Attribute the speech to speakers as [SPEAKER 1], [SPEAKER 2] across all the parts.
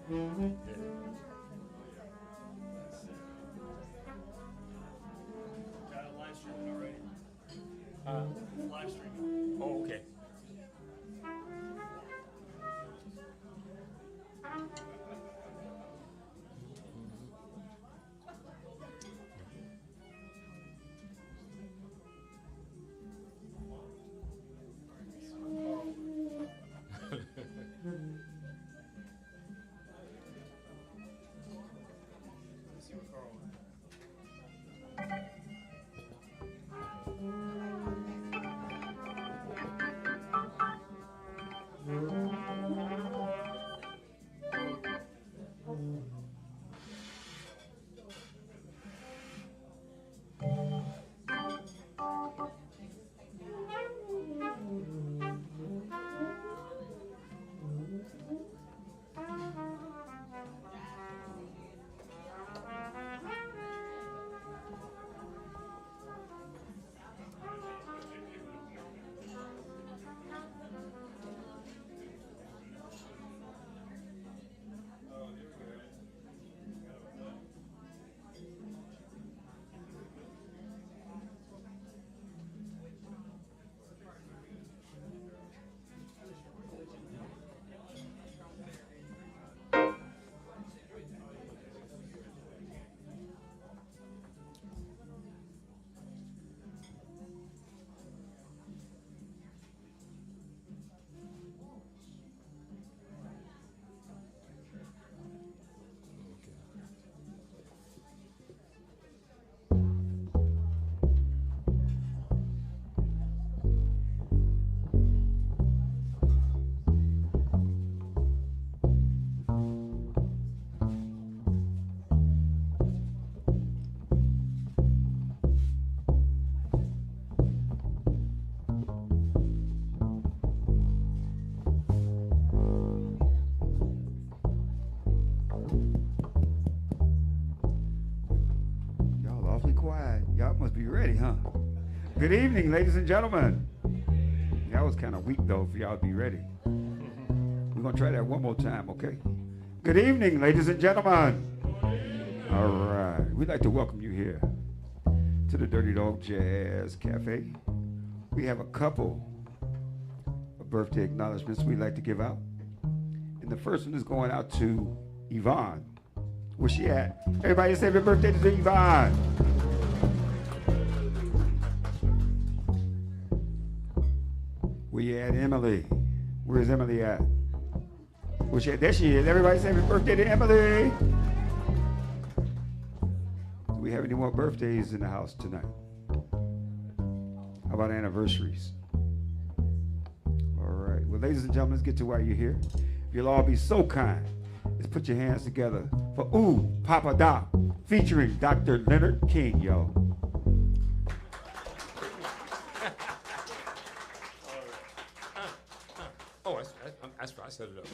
[SPEAKER 1] Got it live streaming already. Live streaming.
[SPEAKER 2] Oh, okay.
[SPEAKER 1] Let's see what Carl wants.
[SPEAKER 3] Y'all must be ready, huh? Good evening, ladies and gentlemen. That was kind of weak, though, for y'all to be ready. We're going to try that one more time, okay? Good evening, ladies and gentlemen. All right. We'd like to welcome you here to the Dirty Dog Jazz Cafe. We have a couple of birthday acknowledgments we'd like to give out. And the first one is going out to Yvonne. Where's she at? Everybody say happy birthday to Yvonne. Where you at, Emily? Where's Emily at? Where's she at? There she is. Everybody say happy birthday to Emily. Do we have any more birthdays in the house tonight? How about anniversaries? All right. Well, ladies and gentlemen, let's get to why you're here. If you'll all be so kind, let's put your hands together for Oopapada, featuring Dr. Leonard King, y'all.
[SPEAKER 2] Oh, that's right. I set it up.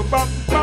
[SPEAKER 2] Ba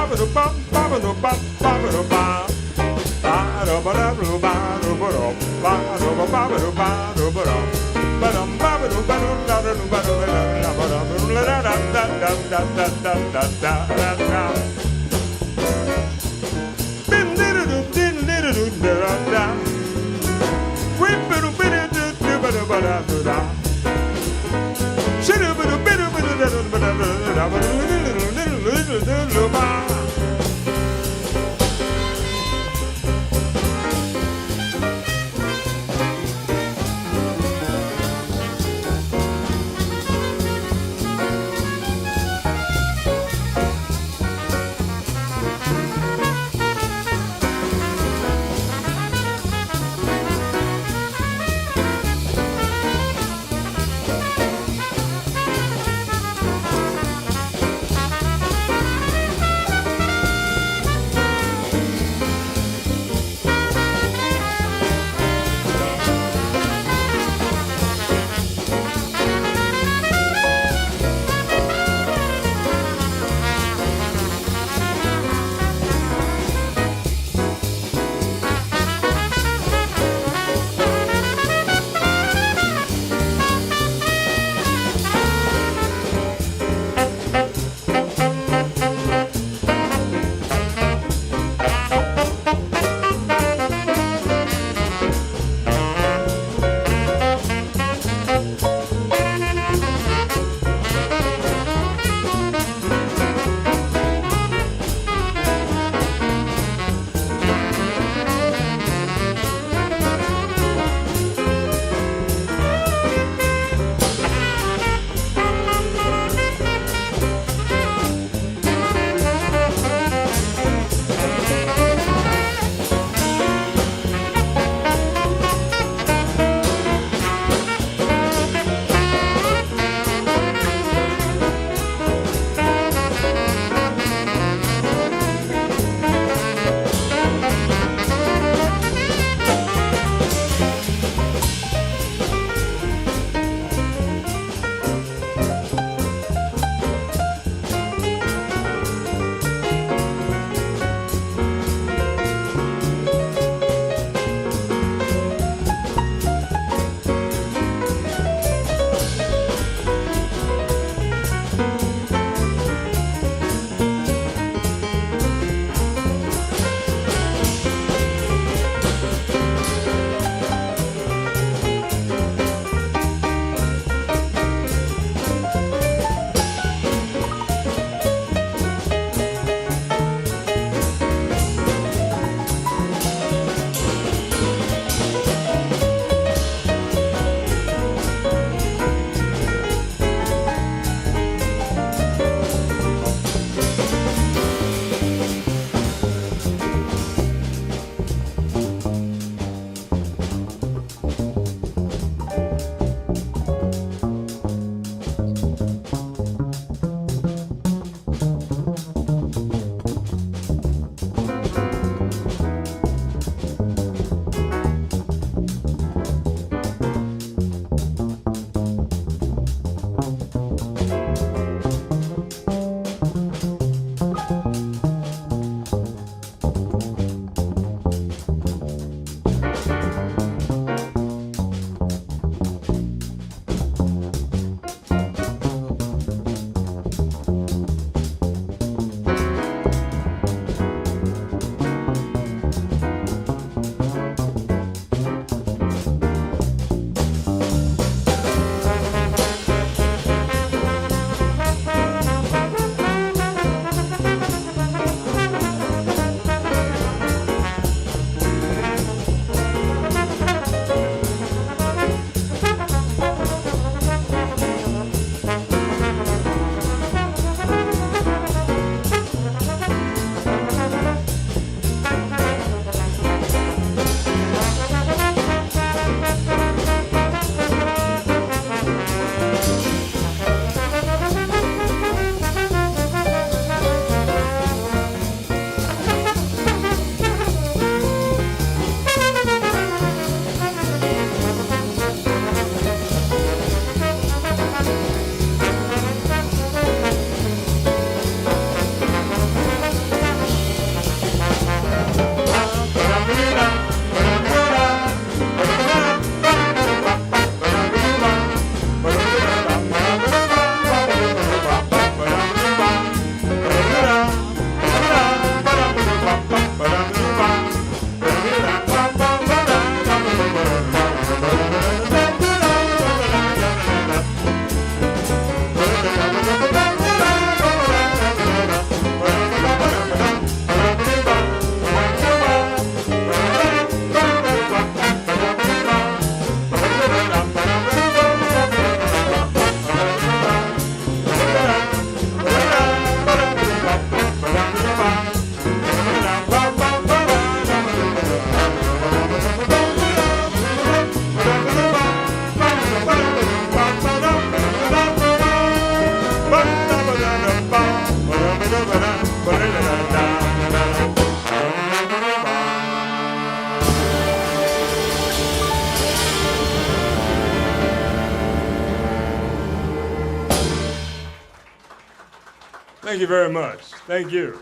[SPEAKER 2] Thank you very much. Thank you.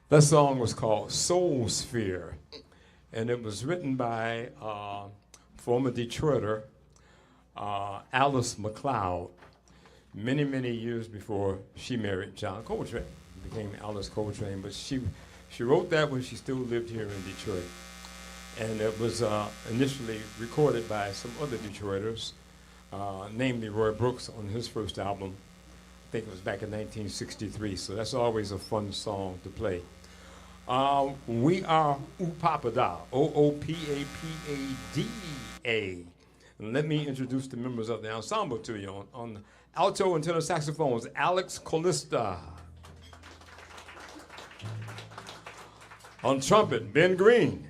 [SPEAKER 2] That song was called Soul Sphere, and it was written by former Detroiter Alice McLeod many, many years before she married John Coltrane. Became Alice Coltrane, but she wrote that when she still lived here in Detroit. And it was initially recorded by some other Detroiters, namely Roy Brooks on his first album. I think it was back in 1963, so that's always a fun song to play. We are Oopapada, O-O-P-A-P-A-D-A. And let me introduce the members of the ensemble to you. On alto and tenor saxophones, Alex Colista. On trumpet, Ben Green.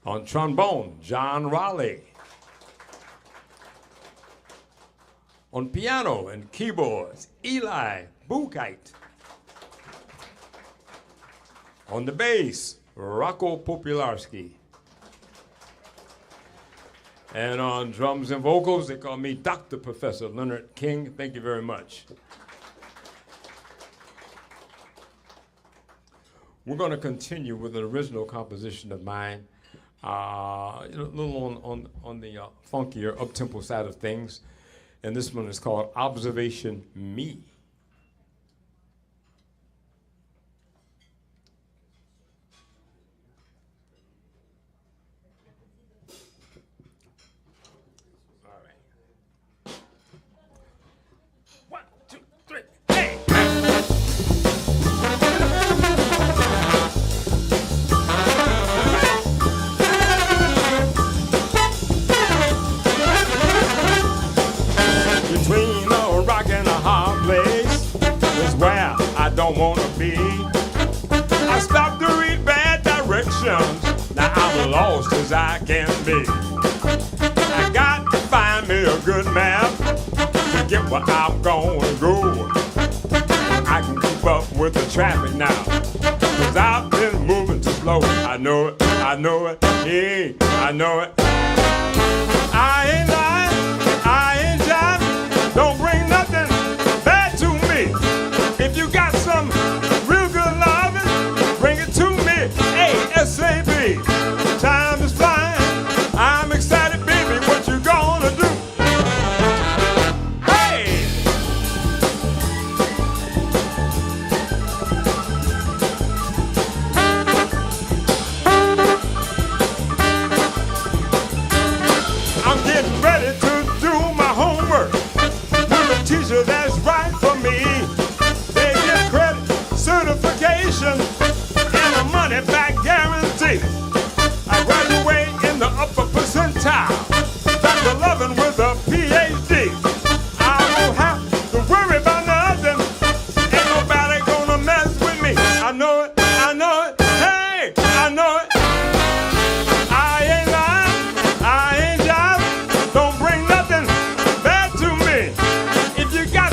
[SPEAKER 2] On trombone, John Raleigh. On piano and keyboards, Eli Bukite. On the bass, Rocco Popularski. And on drums and vocals, they call me Dr. Professor Leonard King. Thank you very much. We're going to continue with an original composition of mine, a little on the funkier, up-tempo side of things. And this one is called Observation Me. All right. 1, 2, 3, hey! Between a rock and a hard place is where I don't want to be. I stopped to read bad directions. Now I'm lost as I can be. I got to find me a good map to get where I'm gonna go. I can keep up with the traffic now, 'cause I've been moving too slow. I know it, I know it, yeah, I know it. I ain't lying, I ain't jiving. Don't bring nothing bad to me. If you got some real good loving, bring it to me ASAP. Time is flying. I'm excited, baby. What you gonna do? Hey! I'm getting ready to do my homework. Teacher that's right for me. They get credit, certification, and a money back guarantee. I graduate in the upper percentile. Dr. Lovin' with a PhD. I don't have to worry about nothing. Ain't nobody gonna mess with me. I know it, I know it, hey, I know it. I ain't lying, I ain't jiving. Don't bring nothing bad to me. If you got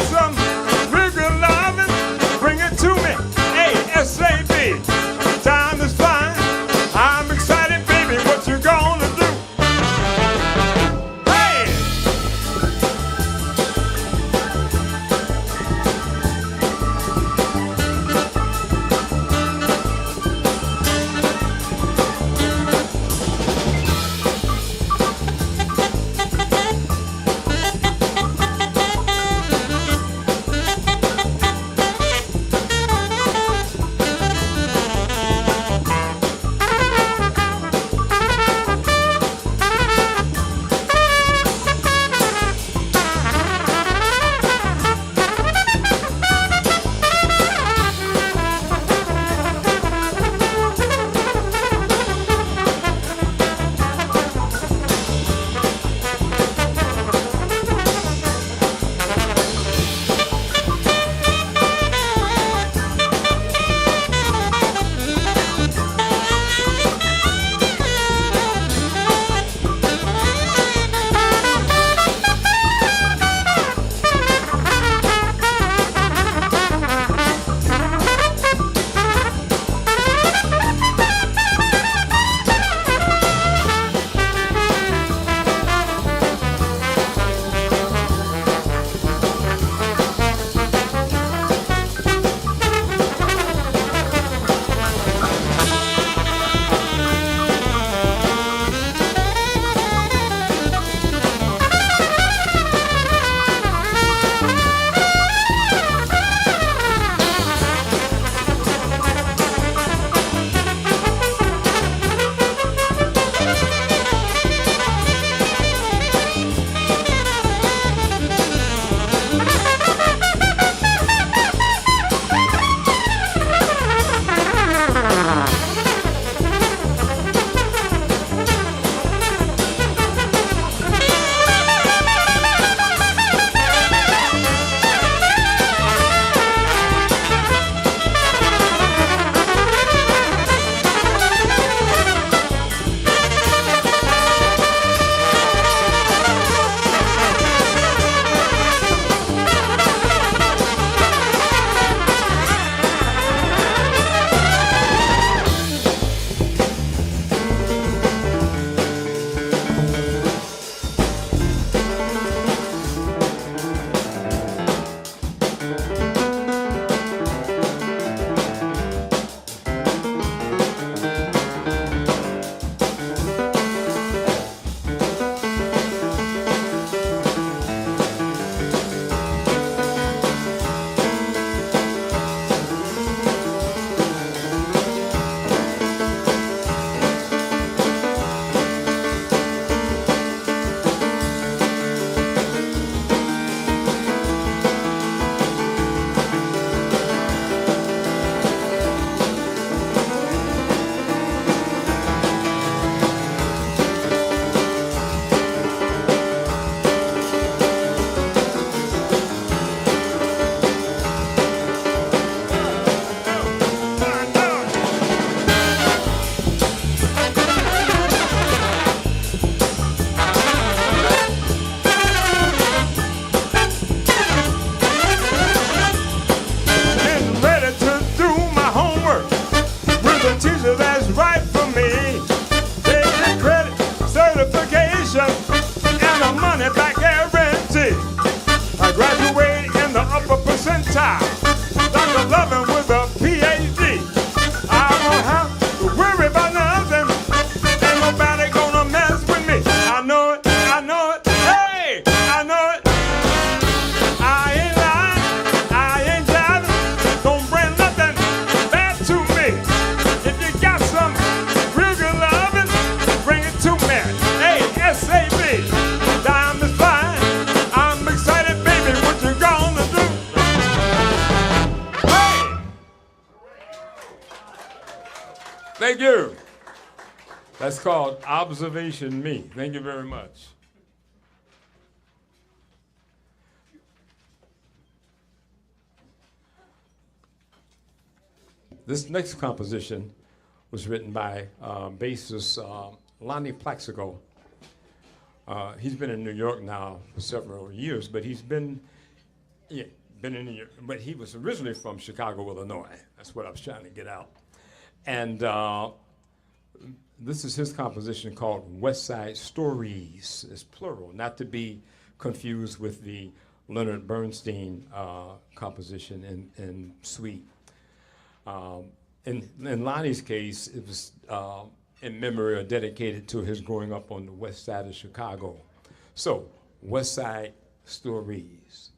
[SPEAKER 2] Graduated in the upper percentile. Dr. Lovin with a PhD. I won't have to worry about nothing. Ain't nobody gonna mess with me. I know it, I know it. Hey, I know it. I ain't lying, I ain't jiving. Don't bring nothing bad to me. If you got some real good loving, bring it to me. Hey, S.A.B. Time is flying. I'm excited, baby. What you gonna do? Hey! Thank you. That's called Observation Me. Thank you very much. This next composition was written by bassist Lonnie Plaxico. He's been in New York now for several years, but he's been in New York, but he was originally from Chicago, Illinois. That's what I was trying to get out. And this is his composition called West Side Stories. It's plural, not to be confused with the Leonard Bernstein composition in Suite. In Lonnie's case, it was in memory or dedicated to his growing up on the west side of Chicago. So, West Side Stories.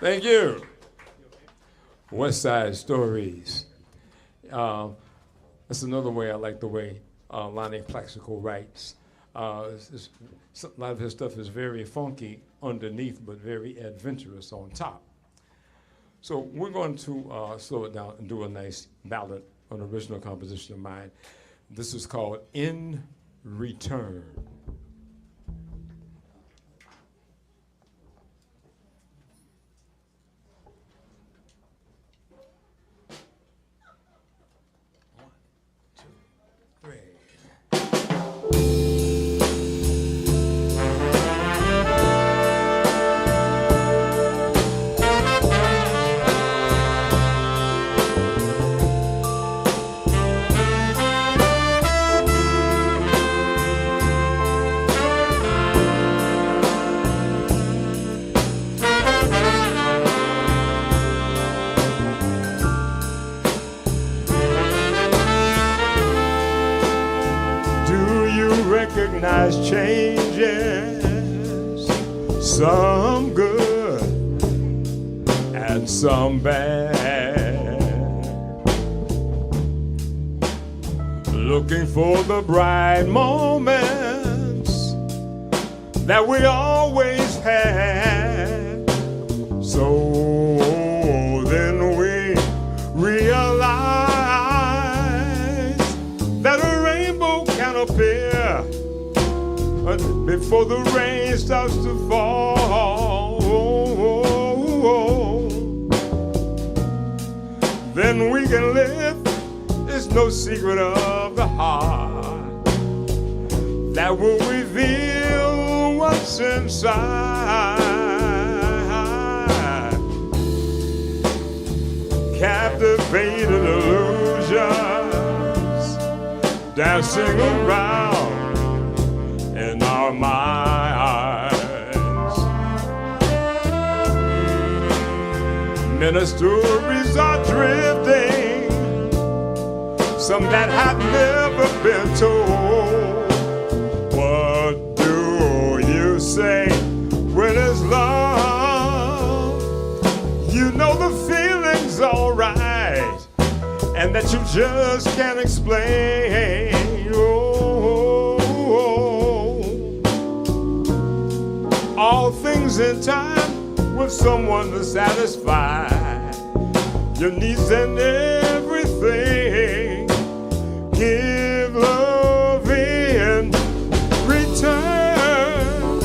[SPEAKER 2] Thank you. West Side Stories. That's another way I like the way Lonnie Plaxico writes. A lot of his stuff is very funky underneath, but very adventurous on top. So we're going to slow it down and do a nice ballad, an original composition of mine. This is called In Return. Recognize changes, some good and some bad. Looking for the bright moments that we always had. So then we realize that a rainbow can appear before the rain starts to fall. Then we can live. It's no secret of the heart that will reveal what's inside. Captivated illusions dancing around in our minds. Many stories are drifting, some that have never been told. What do you say when it's love? You know the feeling's alright, and that you just can't explain. All things in time with someone to satisfy your needs and everything. Give love in return.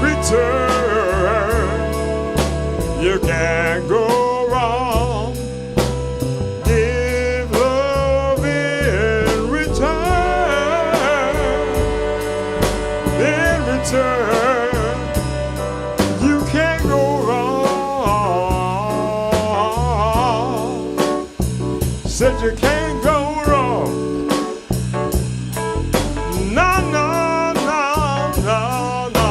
[SPEAKER 2] Return. You can't go wrong. Give love in return. In return. You can't go wrong. Said you can't go wrong. No, no, no, no, no.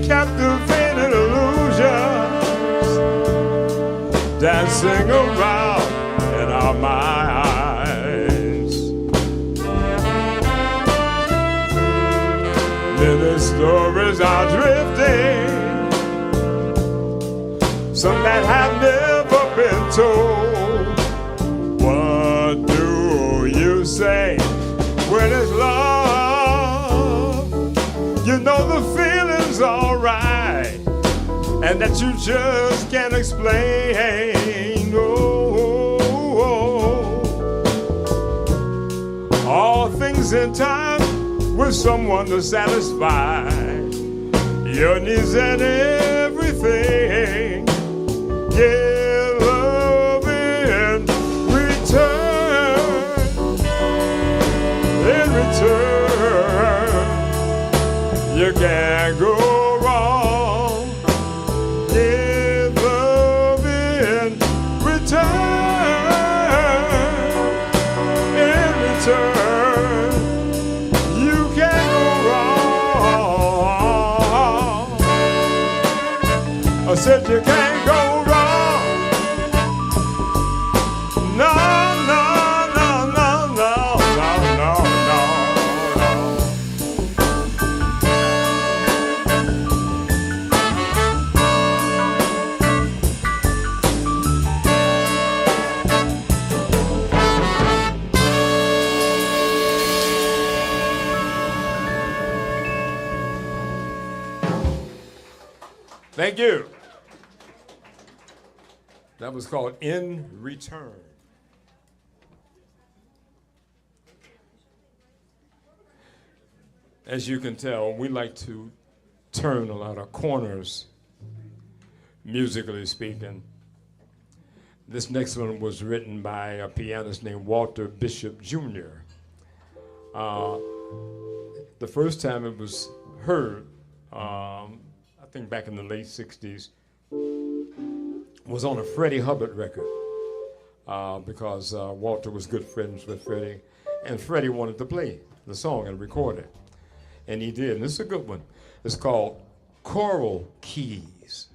[SPEAKER 2] Captivated illusions dancing around in our minds. Many stories are drifting, some that have never been told. What do you say when it's love? You know the feeling's alright, and that you just can't explain. Oh, all things in time with someone to satisfy your needs and everything. Give love in return. In return, you can't go wrong. Give love in return. In return, you can't go wrong. I said you can't go wrong. No, no, no, no, no, no, no, no, no. Thank you. That was called In Return. As you can tell, we like to turn a lot of corners, musically speaking. This next one was written by a pianist named Walter Bishop Jr. The first time it was heard, I think back in the late 60s, was on a Freddie Hubbard record because Walter was good friends with Freddie, and Freddie wanted to play the song and record it. And he did, and this is a good one. It's called Coral Keys.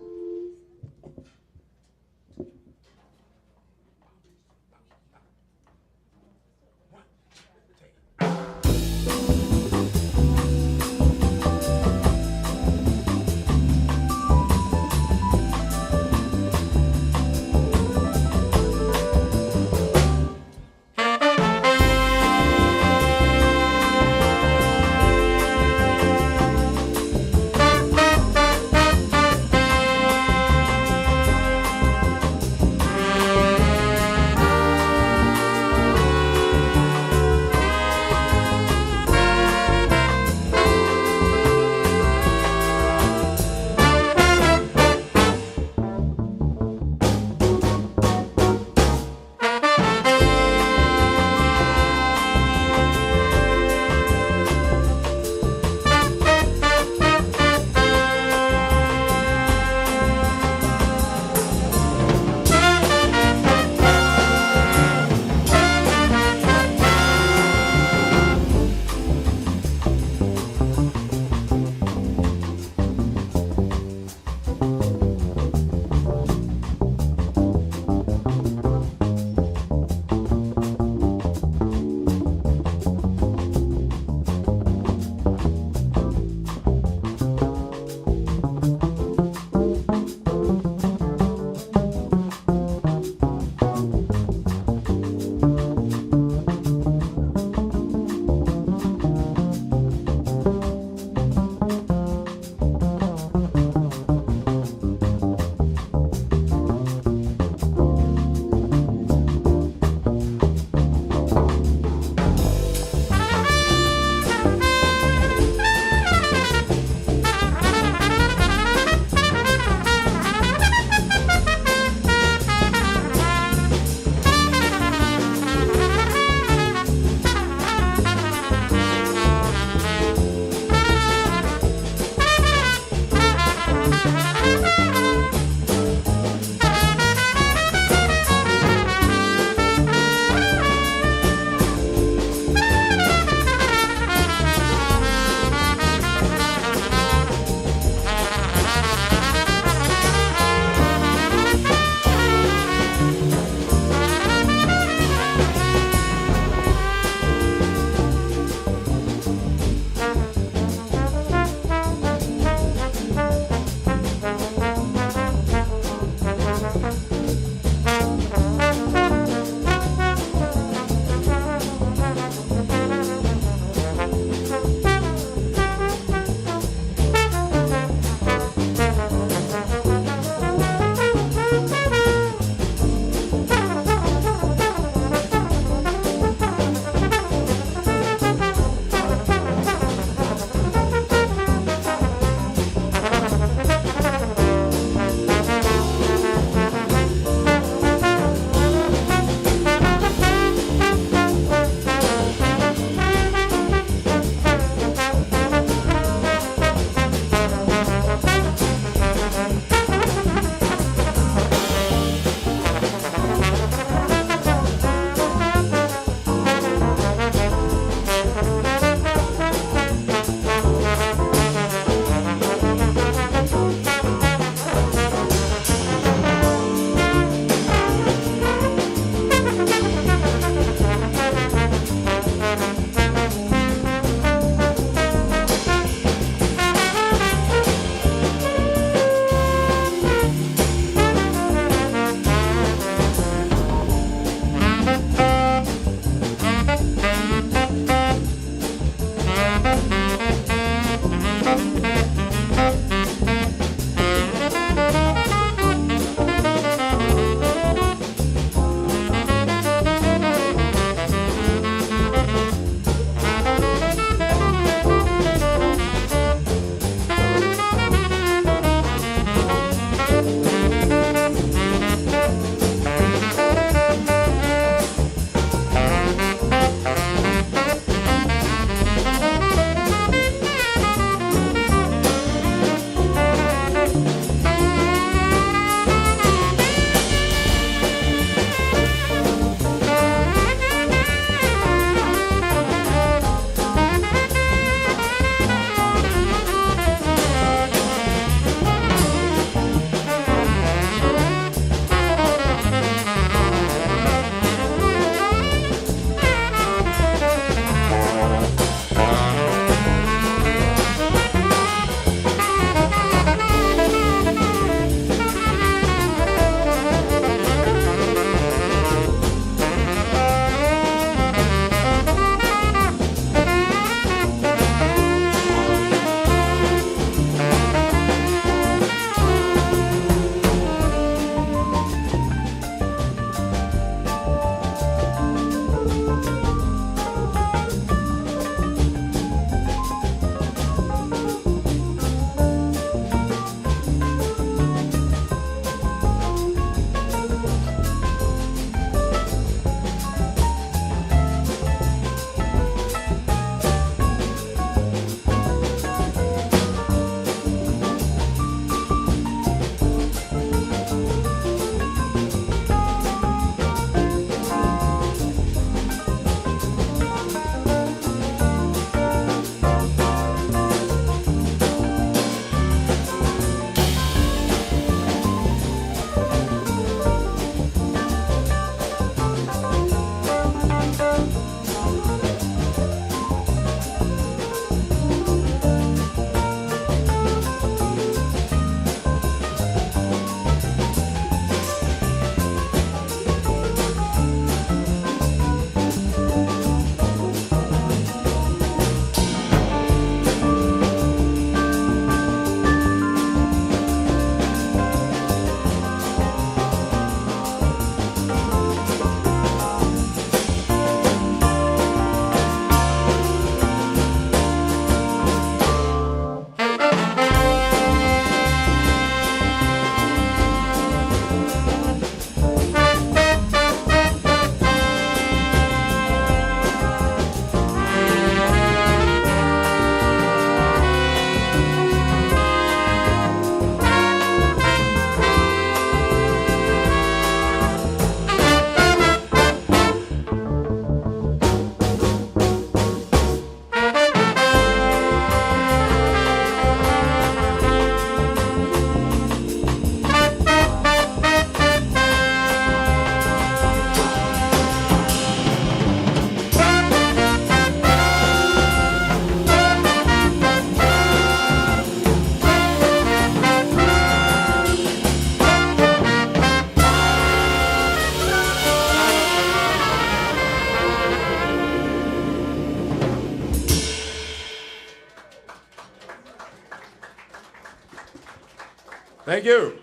[SPEAKER 2] Thank you.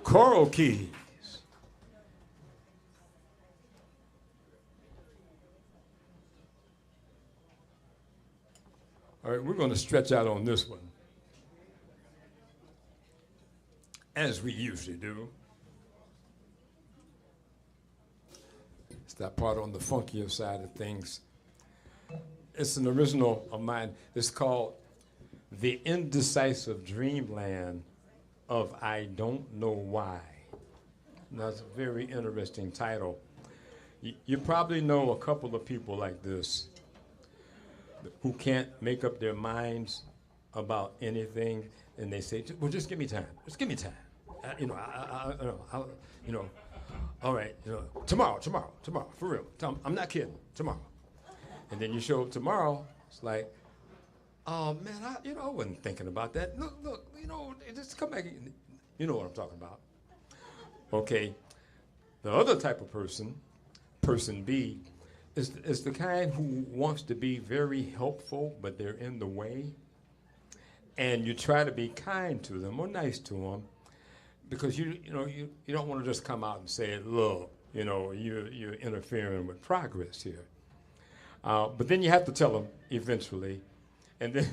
[SPEAKER 2] Choral keys. All right, we're going to stretch out on this one, as we usually do. It's that part on the funkier side of things. It's an original of mine. It's called The Indecisive Dreamland of I Don't Know Why. And that's a very interesting title. You probably know a couple of people like this who can't make up their minds about anything, and they say, well, just give me time. Just give me time. All right, tomorrow, for real. I'm not kidding, tomorrow. And then you show up tomorrow, it's like, oh man, I wasn't thinking about that. Look, just come back. You know what I'm talking about. Okay, the other type of person B, is the kind who wants to be very helpful, but they're in the way. And you try to be kind to them or nice to them, because you don't want to just come out and say, look, you're interfering with progress here. But then you have to tell them eventually, and then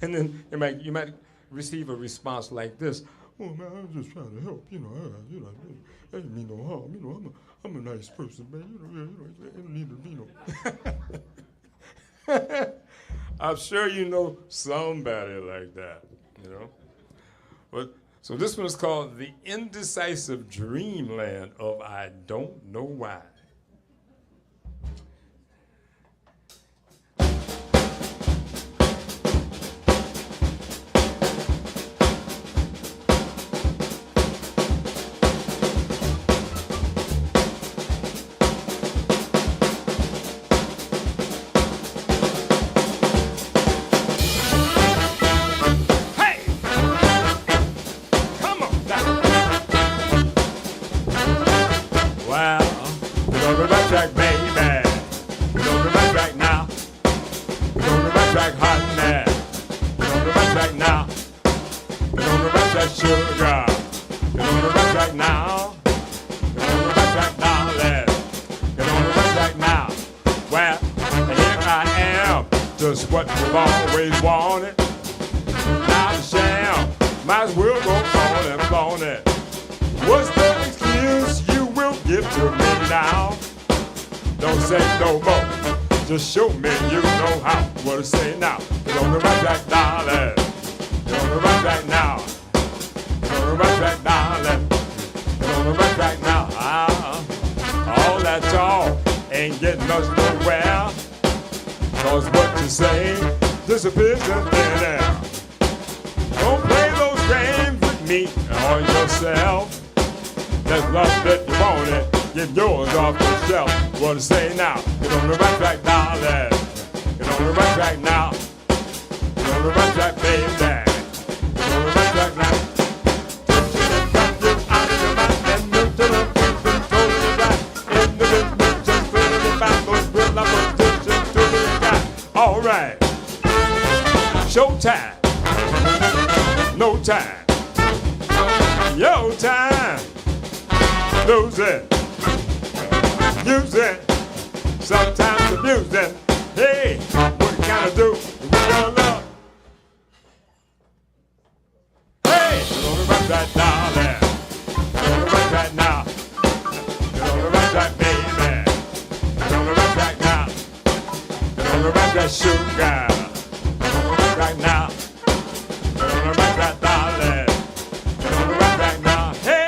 [SPEAKER 2] and then you might receive a response like this: "Oh man, I was just trying to help. I didn't mean no harm. I'm a nice person, man. I don't need to be no." I'm sure you know somebody like that, But so this one is called The Indecisive Dreamland of I Don't Know Why. Now. Well, here I am, just what you've always wanted. Not a sham, might as well go on and flaunt it. What's the excuse you will give to me now? Don't say no more, just show me you know how. What to say now? Get on the right track, darling. Get on the right track now. Get on the right track, darling. Get on the right track now. All that talk ain't getting us nowhere. Cause what you say disappears in thin air. Don't play those games with me or yourself. That love that you wanted, get yours off the shelf. What to say now? Get on the right track, darling. Get on the right track now. Get on the right track, baby. Get on the right track now. All right. Showtime. No time. Your time. Lose it. Use it. Sometimes abuse it. Hey, what you gotta do? We gonna love. Hey, get on the right track, darling. Get on the right track now. Get on the right track, baby. Get on the right track now. Get on the right track, sugar. Get on the right track now. Get on the right track, darling. Get on the right track now. Hey.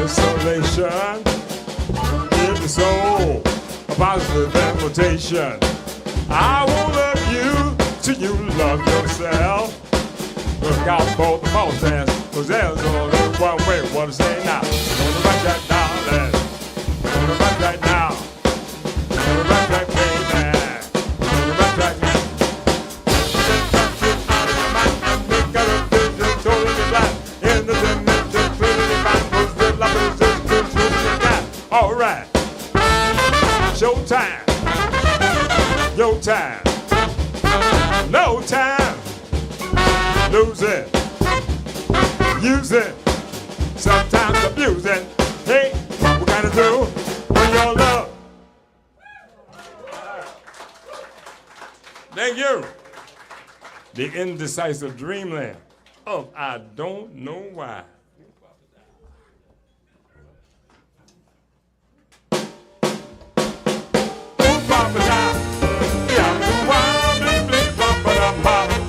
[SPEAKER 2] isolation. Give the soul a positive invitation. I won't love you till you love yourself. Look out for the false dance, 'cause there's only one way. What to say now? Gonna rock that darling. Gonna rock right now. Gonna rock right baby. Gonna rock right now. Out of your mind and make out a vision totally blind. In the dimension, clearly find those good lovers, just good truth got. All right. Showtime. Your time. No time. Lose it. Use it. Sometimes abuse it. Hey, what we gotta do when you're love? Thank you. The indecisive dreamland of I don't know why.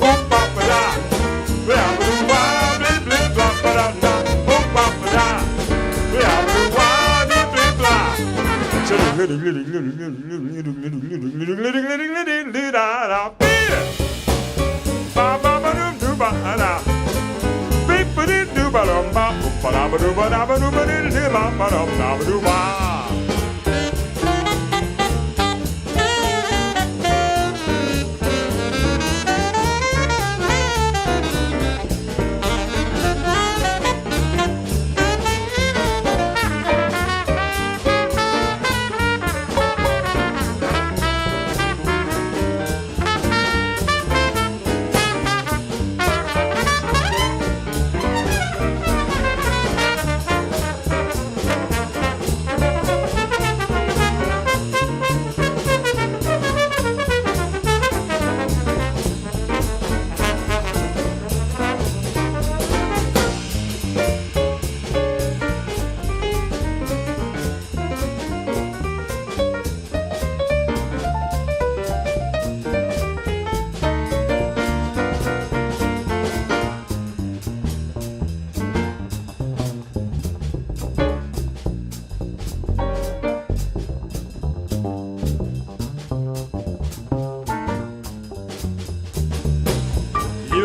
[SPEAKER 2] Oopapada.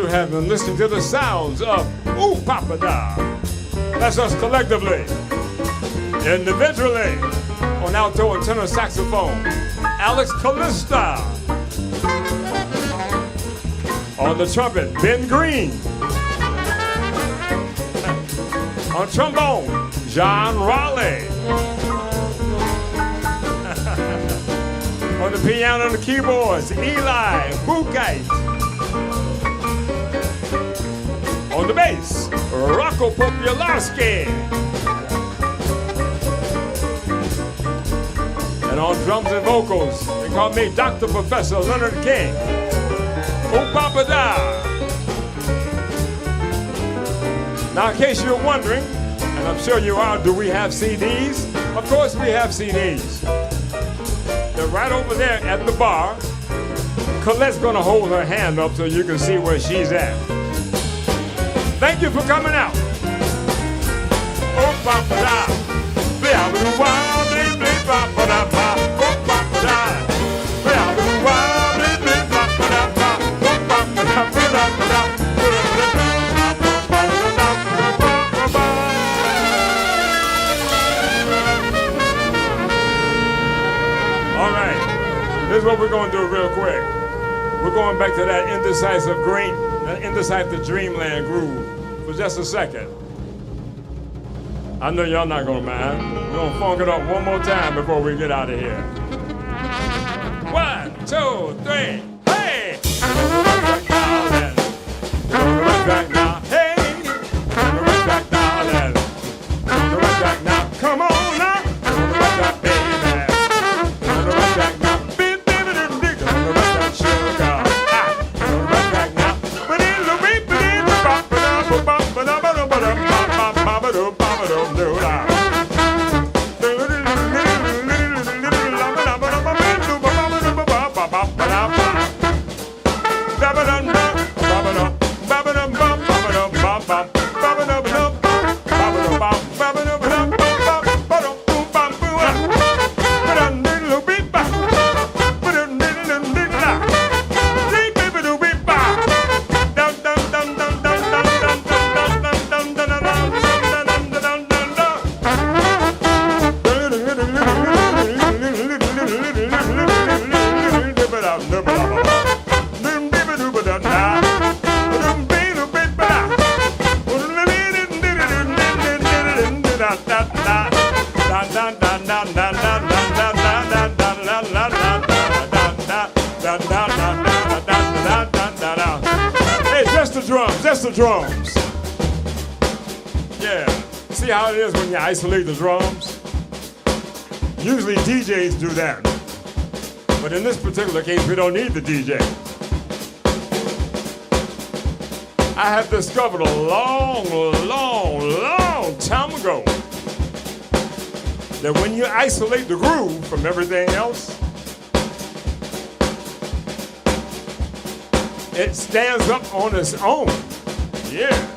[SPEAKER 2] Have been listening to the sounds of Oopapada. That's us collectively. Individually, on alto and tenor saxophone, Alex Callista. On the trumpet, Ben Green. On trombone, John Raleigh. On the piano and the keyboards, Eli Bukite. On the bass, Rocco Popularski. And on drums and vocals, they call me Dr. Professor Leonard King. Oopapada. Now, in case you're wondering, and I'm sure you are, do we have CDs? Of course we have CDs. They're right over there at the bar. Colette's gonna hold her hand up so you can see where she's at. Thank you for coming out. Oopapada. All right, this is what we're going to do real quick. We're going back to that indecisive dreamland groove for just a second. I know y'all not gonna mind. We're gonna funk it up one more time before we get out of here. 1, 2, 3, hey! Right back now, hey! Right back now, then. Right back now, come on now! Right back, baby! Right back now, baby, baby, right back, sugar! Right back now, but in the beat, Hey, just the drums, just the drums. Yeah. See how it is when you isolate the drums? Usually DJs do that. But in this particular case, we don't need the DJ. I have discovered a long time ago that when you isolate the groove from everything else, it stands up on its own. Yeah.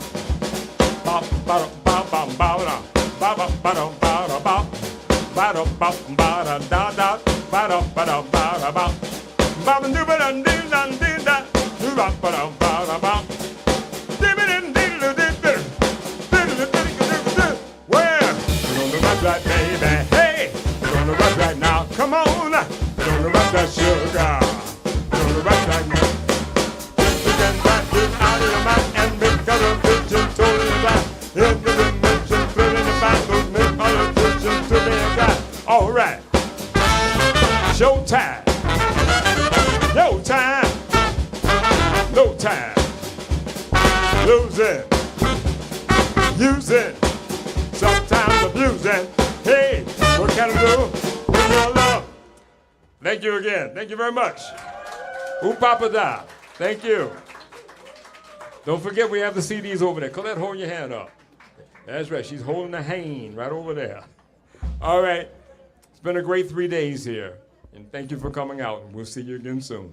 [SPEAKER 2] Right, baby. Hey, we're on the rush right now. Come on, we're on the rush right, sugar. We're on the rush right now. Just again, that is out of your mouth and make other bitches totally back. In the dimension, put in the back, those make other bitches to be back. All right. Showtime. No time. No time. Lose it. Use it. Sometimes abusing. Hey, what can I do with your love? Thank you again. Thank you very much. Oopapada. Thank you. Don't forget we have the CDs over there. Colette, hold your hand up. That's right. She's holding the hand right over there. All right. It's been a great 3 days here. And thank you for coming out. We'll see you again soon.